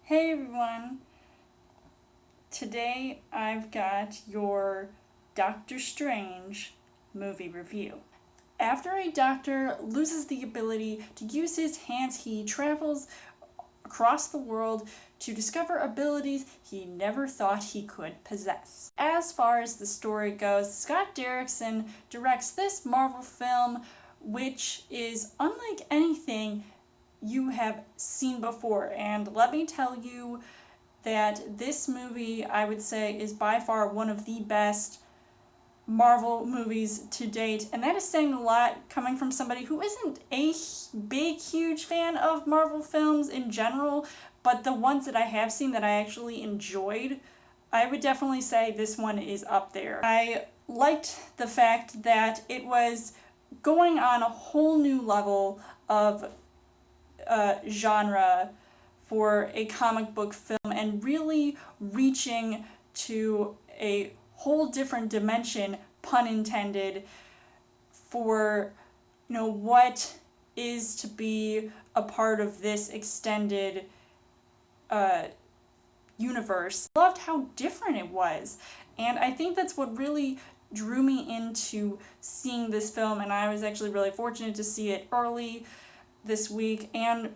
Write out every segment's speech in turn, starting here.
Hey everyone! Today I've got your Doctor Strange movie review. After a doctor loses the ability to use his hands, he travels across the world to discover abilities he never thought he could possess. As far as the story goes, Scott Derrickson directs this Marvel film, which is unlike anything you have seen before. And let me tell you that this movie, I would say, is by far one of the best Marvel movies to date. And that is saying a lot coming from somebody who isn't a big, huge fan of Marvel films in general, but the ones that I have seen that I actually enjoyed, I would definitely say this one is up there. I liked the fact that it was going on a whole new level of genre for a comic book film and really reaching to a whole different dimension, pun intended, for what is to be a part of this extended universe. I loved how different it was, and I think that's what really drew me into seeing this film, and I was actually really fortunate to see it early this week, and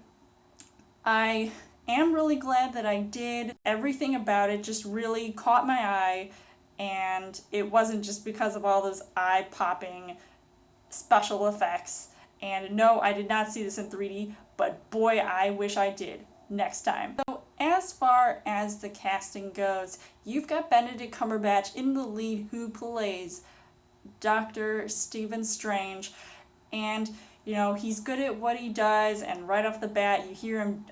I am really glad that I did. Everything about it just really caught my eye, and it wasn't just because of all those eye-popping special effects. And no, I did not see this in 3D, but boy, I wish I did next time. So as far as the casting goes, you've got Benedict Cumberbatch in the lead, who plays Dr. Stephen Strange, and he's good at what he does, and right off the bat you hear him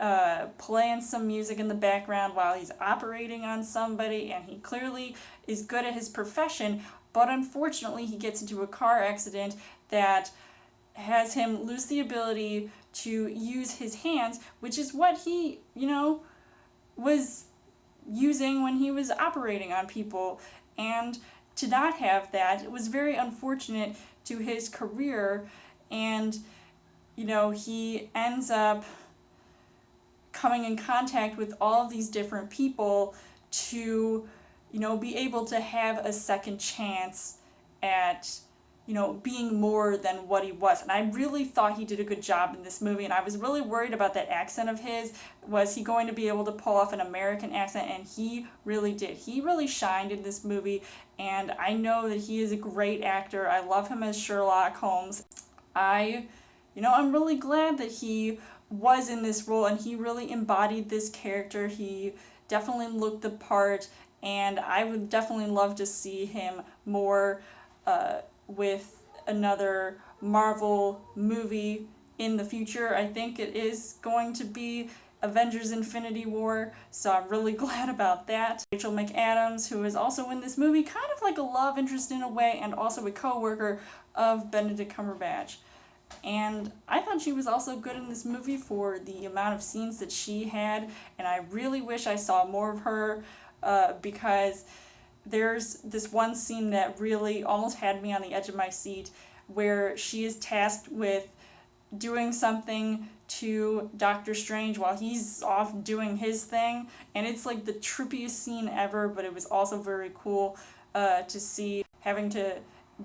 playing some music in the background while he's operating on somebody, and he clearly is good at his profession, but unfortunately he gets into a car accident that has him lose the ability to use his hands, which is what he, was using when he was operating on people. And to not have that, it was very unfortunate to his career, and he ends up coming in contact with all of these different people to be able to have a second chance at being more than what he was. And I really thought he did a good job in this movie, and I was really worried about that accent of his. Was he going to be able to pull off an American accent? And he really did. He really shined in this movie, and I know that he is a great actor. I love him as Sherlock Holmes. I'm really glad that he was in this role, and he really embodied this character. He definitely looked the part, and I would definitely love to see him more with another Marvel movie in the future. I think it is going to be Avengers Infinity War, so I'm really glad about that. Rachel McAdams, who is also in this movie, kind of like a love interest in a way, and also a co-worker of Benedict Cumberbatch. And I thought she was also good in this movie for the amount of scenes that she had, and I really wish I saw more of her because there's this one scene that really almost had me on the edge of my seat, where she is tasked with doing something to Doctor Strange while he's off doing his thing, and it's like the trippiest scene ever, but it was also very cool to see having to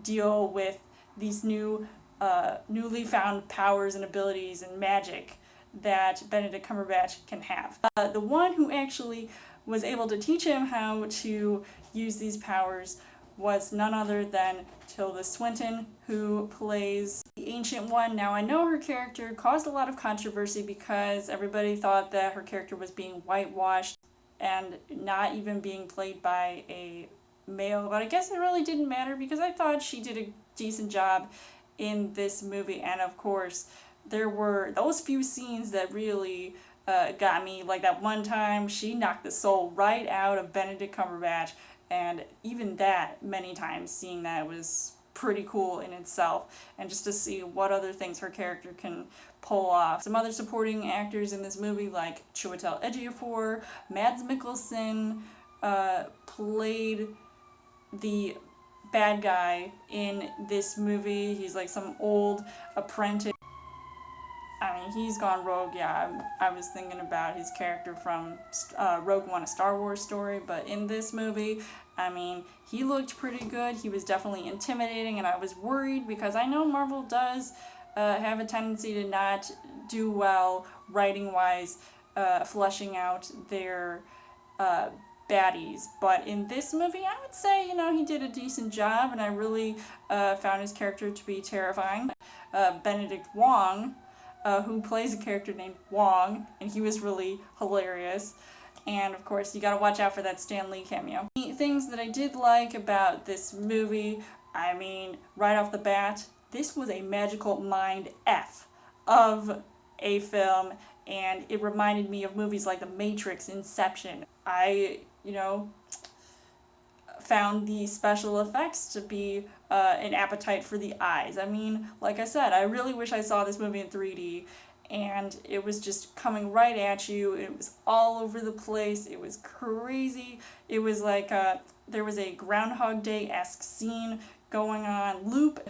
deal with these newly found powers and abilities and magic that Benedict Cumberbatch can have. The one who actually was able to teach him how to use these powers was none other than Tilda Swinton, who plays the Ancient One. Now, I know her character caused a lot of controversy because everybody thought that her character was being whitewashed and not even being played by a male, but I guess it really didn't matter because I thought she did a decent job in this movie. And of course, there were those few scenes that really got me, like that one time she knocked the soul right out of Benedict Cumberbatch, and even that, many times seeing that, was pretty cool in itself, and just to see what other things her character can pull off. Some other supporting actors in this movie, like Chiwetel Ejiofor, Mads Mikkelsen played the bad guy in this movie. He's like some old apprentice. I mean, he's gone rogue. Yeah, I was thinking about his character from Rogue One, A Star Wars Story, but in this movie, I mean, he looked pretty good. He was definitely intimidating, and I was worried because I know Marvel does have a tendency to not do well writing-wise, fleshing out their baddies. But in this movie, I would say, he did a decent job, and I really found his character to be terrifying. Benedict Wong, who plays a character named Wong, and he was really hilarious. And of course, you gotta watch out for that Stan Lee cameo. The things that I did like about this movie, I mean, right off the bat, this was a magical mind F of a film, and it reminded me of movies like The Matrix, Inception. I, found the special effects to be an appetite for the eyes. I mean, like I said, I really wish I saw this movie in 3D, and it was just coming right at you. It was all over the place. It was crazy. It was like there was a Groundhog Day-esque scene going on loop.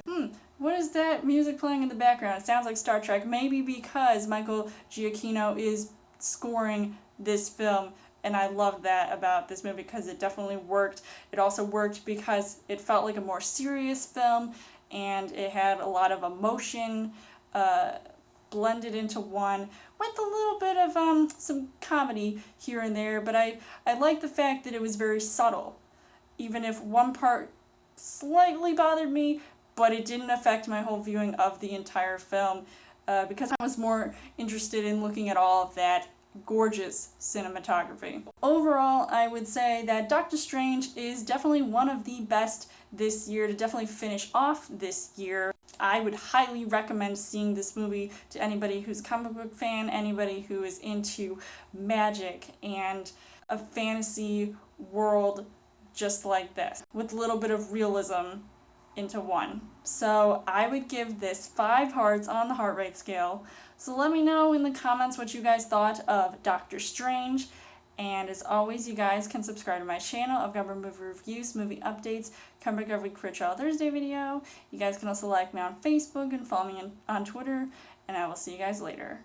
What is that music playing in the background? It sounds like Star Trek. Maybe because Michael Giacchino is scoring this film, and I love that about this movie because it definitely worked. It also worked because it felt like a more serious film, and it had a lot of emotion blended into one with a little bit of some comedy here and there, but I like the fact that it was very subtle. Even if one part slightly bothered me, but it didn't affect my whole viewing of the entire film because I was more interested in looking at all of that gorgeous cinematography. Overall, I would say that Doctor Strange is definitely one of the best this year to definitely finish off this year. I would highly recommend seeing this movie to anybody who's a comic book fan, anybody who is into magic and a fantasy world just like this, with a little bit of realism into one. So I would give this 5 hearts on the heart rate scale. So let me know in the comments what you guys thought of Doctor Strange. And as always, you guys can subscribe to my channel. I've got more movie reviews, movie updates, come back every week for a Trial Thursday video. You guys can also like me on Facebook and follow me on Twitter. And I will see you guys later.